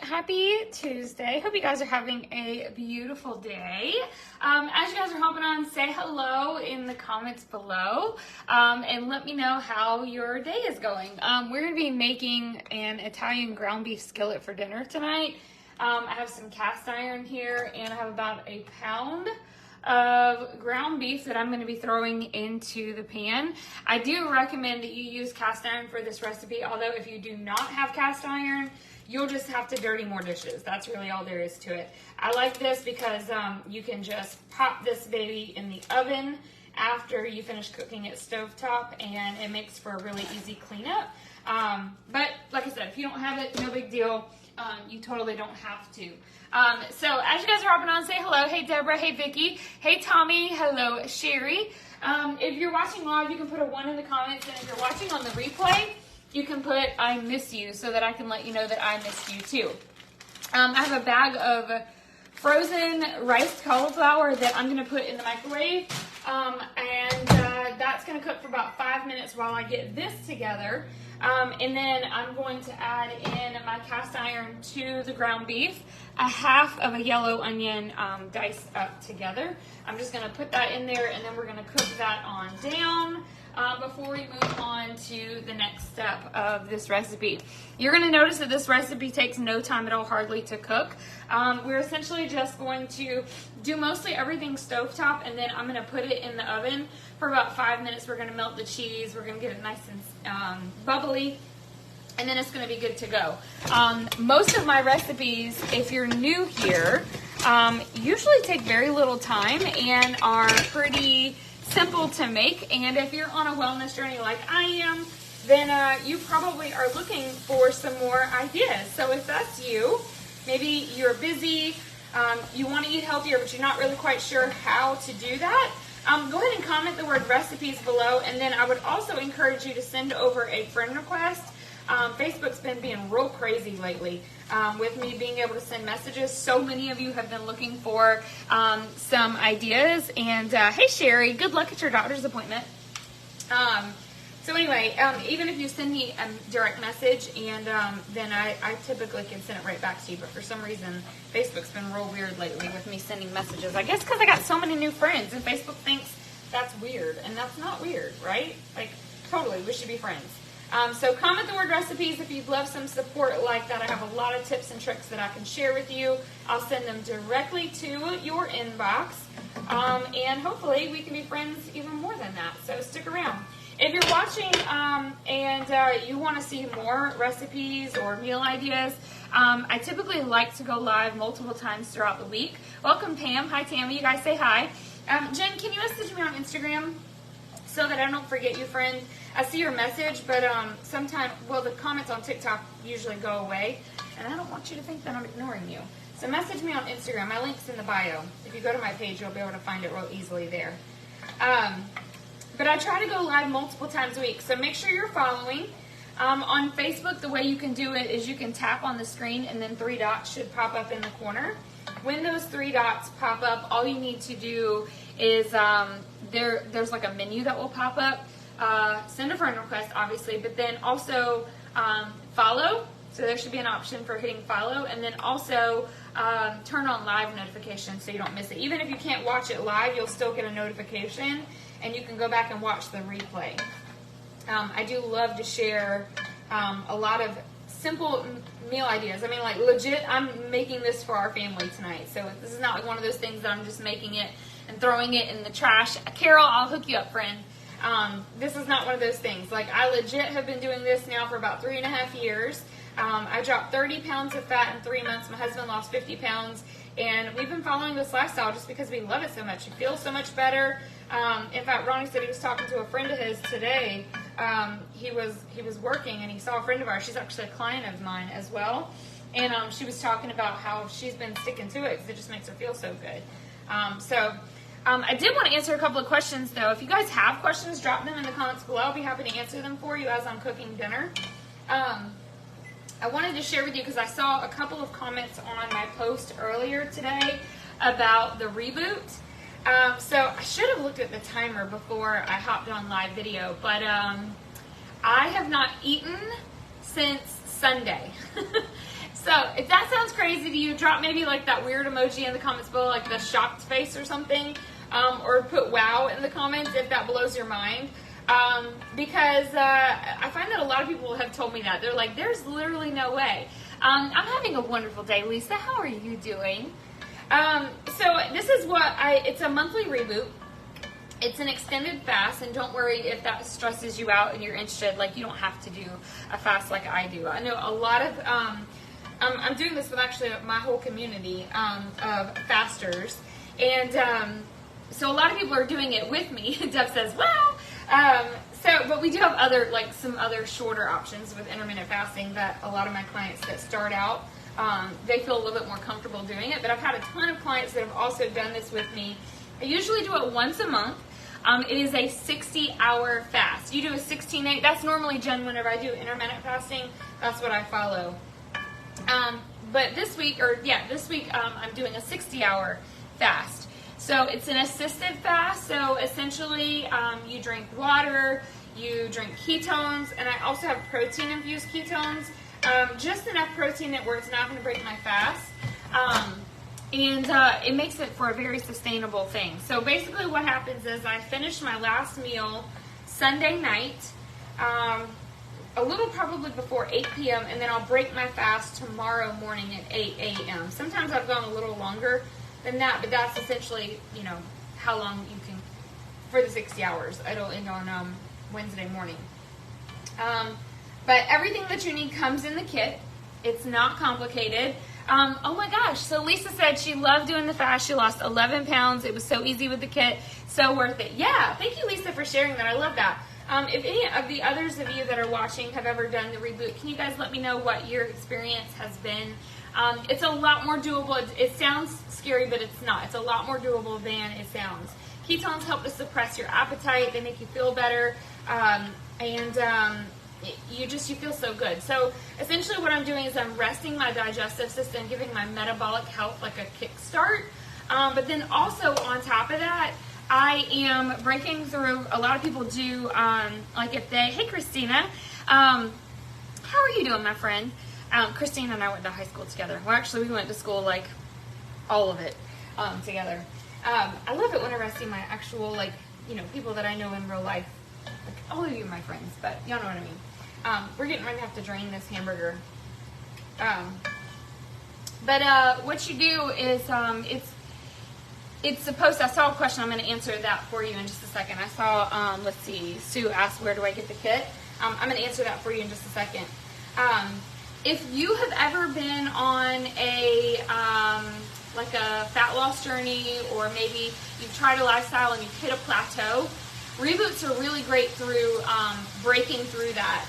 Happy Tuesday. Hope you guys are having a beautiful day. As you guys are hopping on, say hello in the comments below and let me know how your day is going. We're going to be making an Italian ground beef skillet for dinner tonight. I have some cast iron here and I have about a pound of ground beef that I'm going to be throwing into the pan. I do recommend that you use cast iron for this recipe, although if you do not have cast iron, you'll just have to dirty more dishes. That's really all there is to it. I like this because you can just pop this baby in the oven after you finish cooking it stovetop, and it makes for a really easy cleanup. But like I said, if you don't have it, no big deal. You totally don't have to. So as you guys are hopping on, say hello. Hey Deborah, hey Vicky, hey Tommy, hello Sherry. If you're watching live, you can put a 1 in the comments, and if you're watching on the replay, you can put I miss you so that I can let you know that I missed you too. I have a bag of frozen riced cauliflower that I'm going to put in the microwave, and that's going to cook for about 5 minutes while I get this together. And then I'm going to add in my cast iron to the ground beef, a half of a yellow onion diced up together. I'm just going to put that in there, and then we're going to cook that on down before we move on to the next step of this recipe. You're going to notice that this recipe takes no time at all, hardly to cook. We're essentially just going to do mostly everything stovetop, and then I'm going to put it in the oven for about 5 minutes. We're going to melt the cheese. We're going to get it nice and bubbly, and then it's going to be good to go. Most of my recipes, if you're new here, usually take very little time and are pretty simple to make. And if you're on a wellness journey like I am, then you probably are looking for some more ideas. So if that's you, maybe you're busy, you want to eat healthier, but you're not really quite sure how to do that, go ahead and comment the word recipes below. And then I would also encourage you to send over a friend request. Facebook's been being real crazy lately with me being able to send messages. So many of you have been looking for some ideas. And hey, Sherry, good luck at your doctor's appointment. So anyway, even if you send me a direct message, and then I typically can send it right back to you. But for some reason, Facebook's been real weird lately with me sending messages. I guess because I got so many new friends, and Facebook thinks that's weird. And that's not weird, right? Like, totally, we should be friends. So comment the word recipes if you'd love some support like that. I have a lot of tips and tricks that I can share with you. I'll send them directly to your inbox. And hopefully we can be friends even more than that. So stick around. If you're watching and you want to see more recipes or meal ideas, I typically like to go live multiple times throughout the week. Welcome, Pam. Hi, Tammy. You guys say hi. Jen, can you message me on Instagram so that I don't forget you, friend? I see your message, but sometimes, well, the comments on TikTok usually go away, and I don't want you to think that I'm ignoring you. So message me on Instagram. My link's in the bio. If you go to my page, you'll be able to find it real easily there. But I try to go live multiple times a week, so make sure you're following. On Facebook, the way you can do it is you can tap on the screen, and then 3 dots should pop up in the corner. When those 3 dots pop up, all you need to do is there's like a menu that will pop up. Send a friend request, obviously, but then also follow. So there should be an option for hitting follow, and then also turn on live notifications so you don't miss it. Even if you can't watch it live, you'll still get a notification, and you can go back and watch the replay. I do love to share a lot of simple meal ideas. I mean, like, legit, I'm making this for our family tonight. So this is not like one of those things that I'm just making it and throwing it in the trash. Carol, I'll hook you up, friend. This is not one of those things. Like, I legit have been doing this now for about 3.5 years. I dropped 30 pounds of fat in 3 months. My husband lost 50 pounds. And we've been following this lifestyle just because we love it so much. It feels so much better. In fact, Ronnie said he was talking to a friend of his today. He was working, and he saw a friend of ours. She's actually a client of mine as well. And she was talking about how she's been sticking to it because it just makes her feel so good. I did want to answer a couple of questions, though. If you guys have questions, drop them in the comments below. I'll be happy to answer them for you as I'm cooking dinner. I wanted to share with you because I saw a couple of comments on my post earlier today about the reboot. So I should have looked at the timer before I hopped on live video, but I have not eaten since Sunday. So if that sounds crazy to you, drop maybe like that weird emoji in the comments below, like the shocked face or something, or put wow in the comments if that blows your mind. Because I find that a lot of people have told me that. They're like, there's literally no way. I'm having a wonderful day, Lisa. How are you doing? So this is it's a monthly reboot. It's an extended fast, and don't worry if that stresses you out and you're interested. Like, you don't have to do a fast like I do. I know a lot of, I'm doing this with actually my whole community of fasters, and so a lot of people are doing it with me. Deb says, well, but we do have some other shorter options with intermittent fasting that a lot of my clients that start out, they feel a little bit more comfortable doing it. But I've had a ton of clients that have also done this with me. I usually do it once a month. It is a 60-hour fast. You do a 16-8. That's normally, Jen, whenever I do intermittent fasting, that's what I follow. But this week, I'm doing a 60-hour fast. So it's an assisted fast. So essentially, you drink water, you drink ketones, and I also have protein-infused ketones. Just enough protein where it's not going to break my fast. And it makes it for a very sustainable thing. So basically what happens is I finish my last meal Sunday night, a little probably before 8 p.m., and then I'll break my fast tomorrow morning at 8 a.m. Sometimes I've gone a little longer than that, but that's essentially, how long you can, for the 60 hours. It'll end on Wednesday morning. But everything that you need comes in the kit. It's not complicated. Oh my gosh, so Lisa said she loved doing the fast. She lost 11 pounds. It was so easy with the kit. So worth it. Yeah, thank you, Lisa, for sharing that. I love that. If any of the others of you that are watching have ever done the reboot, can you guys let me know what your experience has been? It's a lot more doable. It sounds scary, but it's not. It's a lot more doable than it sounds. Ketones help to suppress your appetite. They make you feel better. You feel so good. So essentially what I'm doing is I'm resting my digestive system, giving my metabolic health like a kickstart. But then also on top of that, I am breaking through, a lot of people do, hey Christina, how are you doing, my friend? Christina and I went to high school together. Well, actually we went to school, all of it together. I love it whenever I see my actual, people that I know in real life. All of you are my friends, but y'all know what I mean. We're getting ready to have to drain this hamburger. But what you do is, it's supposed to, I saw a question, I'm going to answer that for you in just a second. I saw, let's see, Sue asked, where do I get the kit? I'm going to answer that for you in just a second. If you have ever been on a fat loss journey, or maybe you've tried a lifestyle and you've hit a plateau, reboots are really great through breaking through that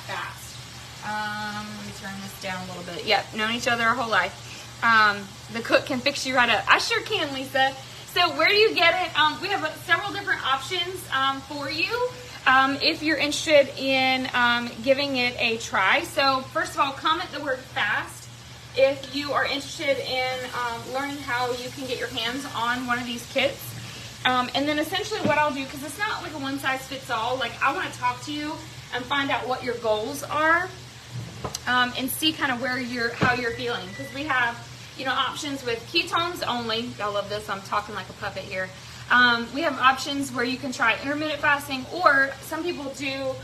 fast. Let me turn this down a little bit. Yep, known each other our whole life. The cook can fix you right up. I sure can, Lisa. So where do you get it? We have several different options for you if you're interested in giving it a try. So first of all, comment the word fast if you are interested in learning how you can get your hands on one of these kits. And then essentially what I'll do, because it's not like a one-size-fits-all, I want to talk to you and find out what your goals are, and see kind of how you're feeling. Because we have, options with ketones only. I love this. I'm talking like a puppet here. We have options where you can try intermittent fasting, or some people do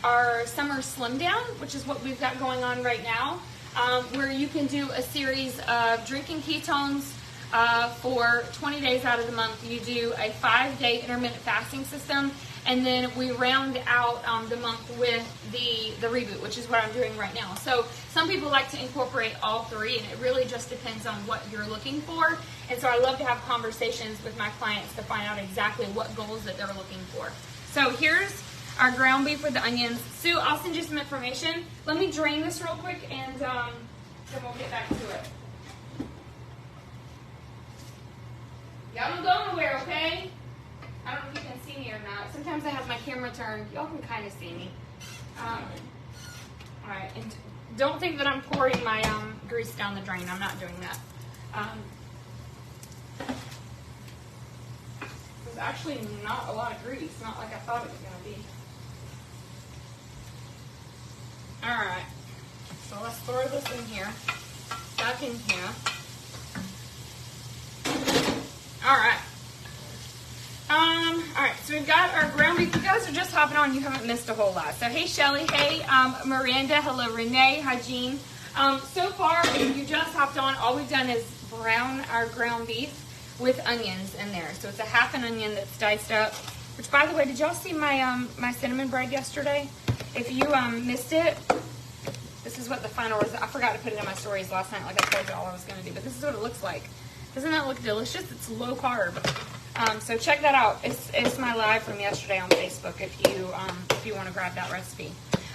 our summer slim down, which is what we've got going on right now, where you can do a series of drinking ketones. For 20 days out of the month, you do a 5-day intermittent fasting system, and then we round out the month with the reboot, which is what I'm doing right now. So some people like to incorporate all three, and it really just depends on what you're looking for. And so I love to have conversations with my clients to find out exactly what goals that they're looking for. So here's our ground beef with the onions. Sue, I'll send you some information. Let me drain this real quick, and then we'll get back to it. Y'all don't go nowhere, okay? I don't know if you can see me or not. Sometimes I have my camera turned. Y'all can kind of see me. Alright, and don't think that I'm pouring my grease down the drain. I'm not doing that. There's actually not a lot of grease. Not like I thought it was going to be. Alright. So let's throw this in here, back in here. All right. All right, so we've got our ground beef. You guys are just hopping on. You haven't missed a whole lot. So hey, Shelly. Hey, Miranda. Hello, Renee. Hi, Jean. So far, if you just hopped on, all we've done is brown our ground beef with onions in there. So it's a half an onion that's diced up. Which, by the way, did y'all see my my cinnamon bread yesterday? If you missed it, this is what the final result. I forgot to put it in my stories last night, like I told you all I was going to do. But this is what it looks like. Doesn't that look delicious? It's low carb. So check that out. It's my live from yesterday on Facebook if you want to grab that recipe.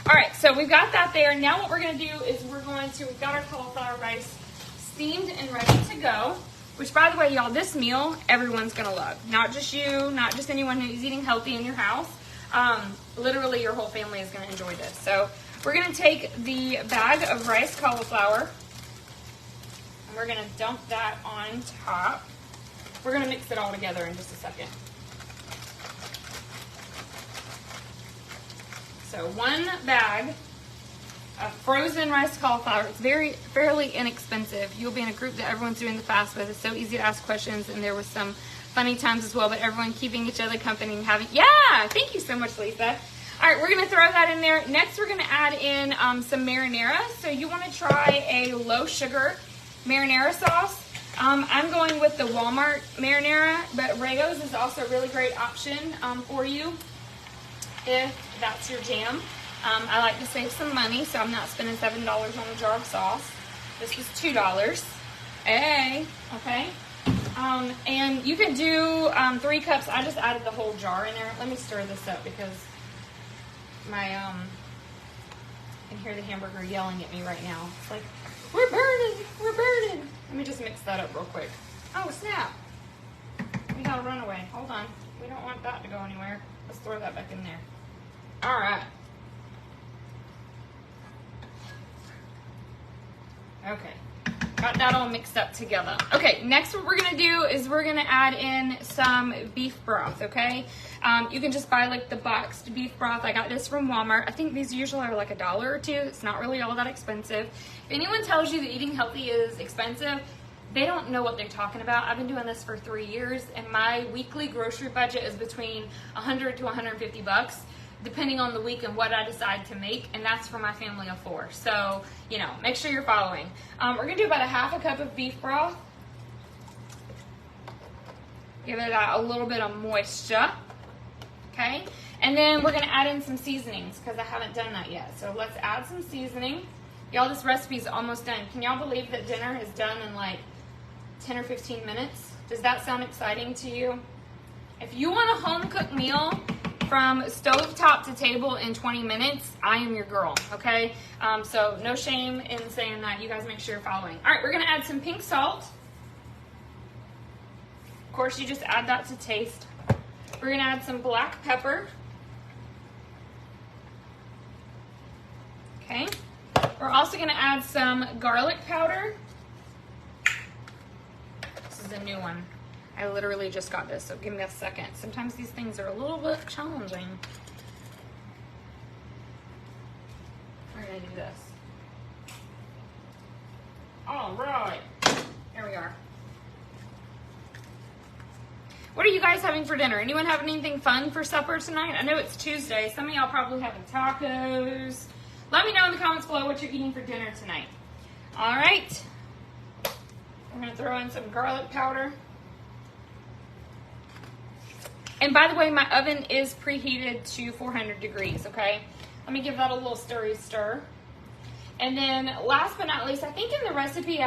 All right, so we've got that there. Now what we're going to do is we've got our cauliflower rice steamed and ready to go. Which, by the way, y'all, this meal everyone's going to love. Not just you, not just anyone who's eating healthy in your house. Literally, your whole family is going to enjoy this. So we're going to take the bag of rice cauliflower, and we're going to dump that on top. We're going to mix it all together in just a second. So 1 bag of frozen rice cauliflower. It's fairly inexpensive. You'll be in a group that everyone's doing the fast with. It's so easy to ask questions, and there was some funny times as well, but everyone keeping each other company and having, yeah, thank you so much, Lisa. All right, we're going to throw that in there. Next, we're going to add in some marinara. So you want to try a low sugar marinara sauce. I'm going with the Walmart marinara, but Rayo's is also a really great option for you if that's your jam. I like to save some money, so I'm not spending $7 on a jar of sauce. This was $2. Hey, okay. And you can do 3 cups. I just added the whole jar in there. Let me stir this up because my I can hear the hamburger yelling at me right now. It's like, we're burning, we're burning. Let me just mix that up real quick. Oh, snap. We got a runaway. Hold on. We don't want that to go anywhere. Let's throw that back in there. All right. Okay. Got that all mixed up together. Okay, next what we're going to do is we're going to add in some beef broth, okay? You can just buy like the boxed beef broth. I got this from Walmart. I think these usually are like $1 or $2. It's not really all that expensive. If anyone tells you that eating healthy is expensive, they don't know what they're talking about. I've been doing this for 3 years, and my weekly grocery budget is between $100 to $150, depending on the week and what I decide to make, and that's for my family of 4. So, you know, make sure you're following. We're going to do about a half a cup of beef broth. Give it a little bit of moisture, okay? And then we're going to add in some seasonings because I haven't done that yet. So let's add some seasoning. Y'all, this recipe is almost done. Can y'all believe that dinner is done in like 10 or 15 minutes? Does that sound exciting to you? If you want a home-cooked meal from stovetop to table in 20 minutes, I am your girl, okay? So no shame in saying that. You guys make sure you're following. All right, we're going to add some pink salt. Of course, you just add that to taste. We're going to add some black pepper. Okay. We're also going to add some garlic powder. This is a new one. I literally just got this, so give me a second. Sometimes these things are a little bit challenging. We're going to do this. All right. Here we are. What are you guys having for dinner? Anyone having anything fun for supper tonight? I know it's Tuesday. Some of y'all probably having tacos. Let me know in the comments below what you're eating for dinner tonight. All right. We're going to throw in some garlic powder. And by the way, my oven is preheated to 400 degrees, okay? Let me give that a little stir. And then last but not least, I think in the recipe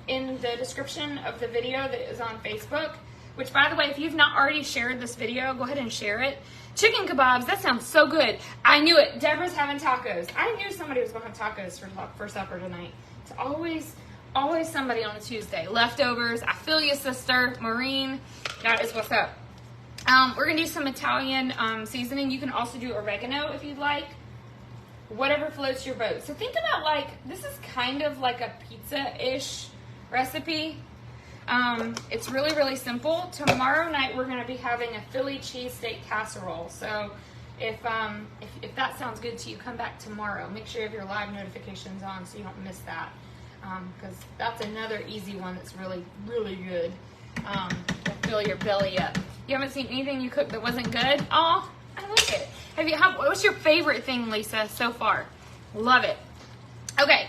in the description of the video that is on Facebook, which by the way, if you've not already shared this video, go ahead and share it. Chicken kebabs, that sounds so good. I knew it. Deborah's having tacos. I knew somebody was going to have tacos for supper tonight. It's always somebody on a Tuesday. Leftovers. I feel you, sister. Maureen, that is what's up. We're going to do some Italian seasoning. You can also do oregano if you'd like. Whatever floats your boat. So think about like, this is kind of like a pizza-ish recipe. It's really, really simple. Tomorrow night, we're going to be having a Philly cheesesteak casserole. So if that sounds good to you, come back tomorrow. Make sure you have your live notifications on so you don't miss that, because that's another easy one that's really, really good. To fill your belly up. You haven't seen anything you cooked that wasn't good? Oh, I like it. What's your favorite thing, Lisa, so far? Love it. Okay,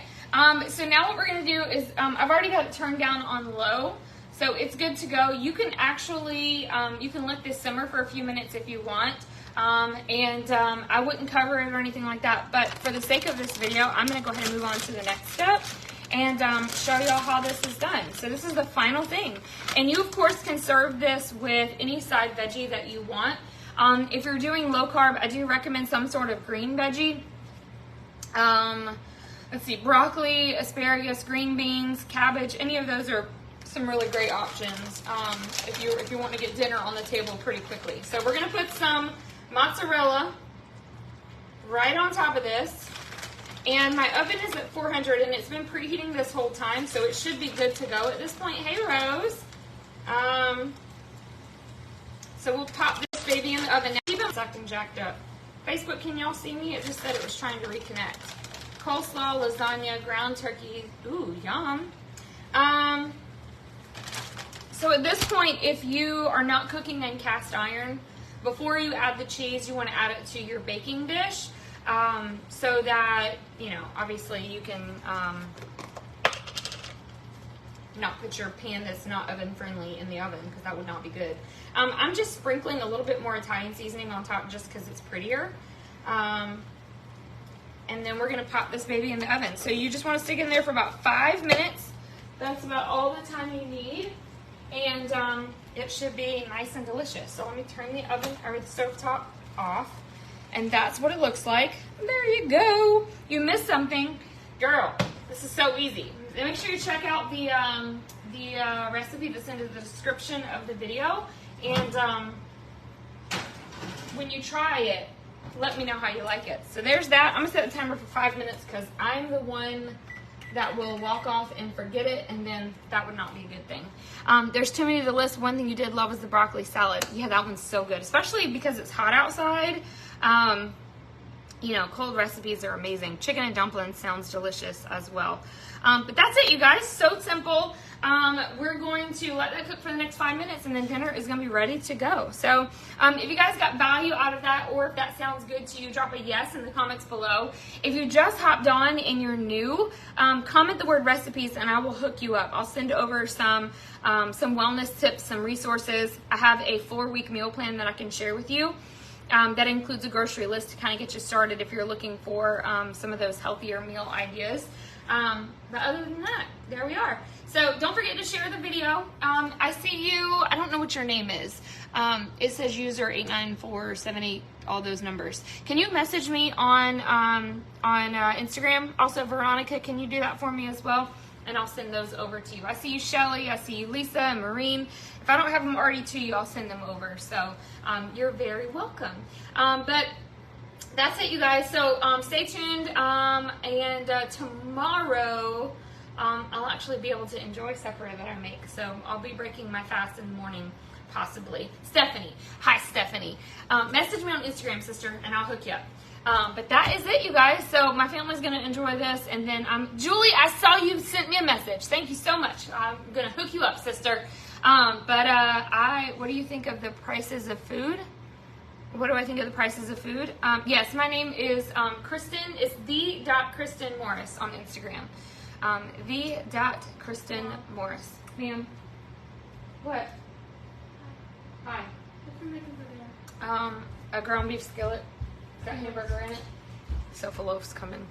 so now what we're gonna do is, I've already got it turned down on low, so it's good to go. You can actually, you can let this simmer for a few minutes if you want, I wouldn't cover it or anything like that, but for the sake of this video, I'm gonna go ahead and move on to the next step and show y'all how this is done. So this is the final thing. And you, of course, can serve this with any side veggie that you want. If you're doing low carb, I do recommend some sort of green veggie. Let's see, broccoli, asparagus, green beans, cabbage, any of those are some really great options if you want to get dinner on the table pretty quickly. So we're gonna put some mozzarella right on top of this. And my oven is at 400 and it's been preheating this whole time, so it should be good to go at this point. Hey, Rose. So we'll pop this baby in the oven. Now, keep it acting jacked up. Facebook, can y'all see me? It just said it was trying to reconnect. Coleslaw, lasagna, ground turkey. Ooh, yum. So at this point, if you are not cooking in cast iron, before you add the cheese, you want to add it to your baking dish. So that, you know, obviously you can not put your pan that's not oven friendly in the oven, because that would not be good. I'm just sprinkling a little bit more Italian seasoning on top just because it's prettier. And then we're going to pop this baby in the oven. So you just want to stick it in there for about 5 minutes. That's about all the time you need. And it should be nice and delicious. So let me turn the oven or the stovetop off. And that's what it looks like. There you go. You missed something. Girl, this is so easy. Make sure you check out the recipe that's in the description of the video. And when you try it, let me know how you like it. So there's that. I'm going to set the timer for 5 minutes because I'm the one that will walk off and forget it, and then that would not be a good thing. There's too many to list. One thing you did love was the broccoli salad. Yeah, that one's so good, especially because it's hot outside. You know, cold recipes are amazing. Chicken and dumplings sounds delicious as well. But that's it, you guys. So simple. We're going to let that cook for the next 5 minutes, and then dinner is going to be ready to go. So if you guys got value out of that, or if that sounds good to you, drop a yes in the comments below. If you just hopped on and you're new, comment the word recipes and I will hook you up. I'll send over some wellness tips, some resources. I have a 4-week meal plan that I can share with you. That includes a grocery list to kind of get you started if you're looking for some of those healthier meal ideas. But other than that, there we are. So don't forget to share the video. I see you. I don't know what your name is. It says user 89478, all those numbers. Can you message me on Instagram? Also, Veronica, can you do that for me as well? And I'll send those over to you. I see you, Shelly. I see you, Lisa and Maureen. If I don't have them already to you, I'll send them over. So you're very welcome. But that's it, you guys. So stay tuned. And tomorrow, I'll actually be able to enjoy supper that I make. So I'll be breaking my fast in the morning, possibly. Stephanie. Hi, Stephanie. Message me on Instagram, sister, and I'll hook you up. But that is it, you guys. So my family's going to enjoy this. And then, Julie, I saw you sent me a message. Thank you so much. I'm going to hook you up, sister. What do you think of the prices of food? What do I think of the prices of food? Yes, my name is Kristen. It's the.Kristen Morris on Instagram. The.Kristen Morris. Ma'am. What? Hi. What's your making for dinner? A ground beef skillet. Got hamburger in it. Sofa loaf's coming.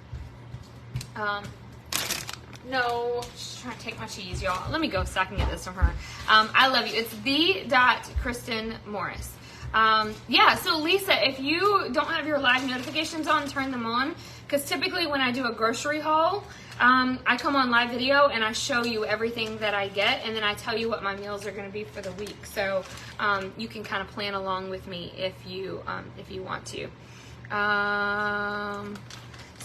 No, she's trying to take my cheese, y'all. Let me go so I can get this from her. I love you. It's the.Kristen Morris. Yeah, so Lisa, if you don't have your live notifications on, turn them on. Because typically when I do a grocery haul, I come on live video and I show you everything that I get, and then I tell you what my meals are going to be for the week. So you can kind of plan along with me if you want to.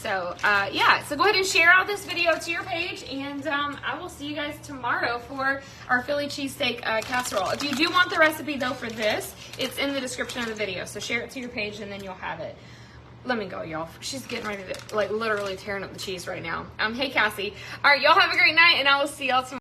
So yeah, so go ahead and share out this video to your page, and I will see you guys tomorrow for our Philly cheesesteak casserole. If you do want the recipe though for this, it's in the description of the video. So share it to your page and then you'll have it. Let me go, y'all. She's getting ready to, like, literally tearing up the cheese right now. Hey, Cassie. All right, y'all have a great night, and I will see y'all tomorrow.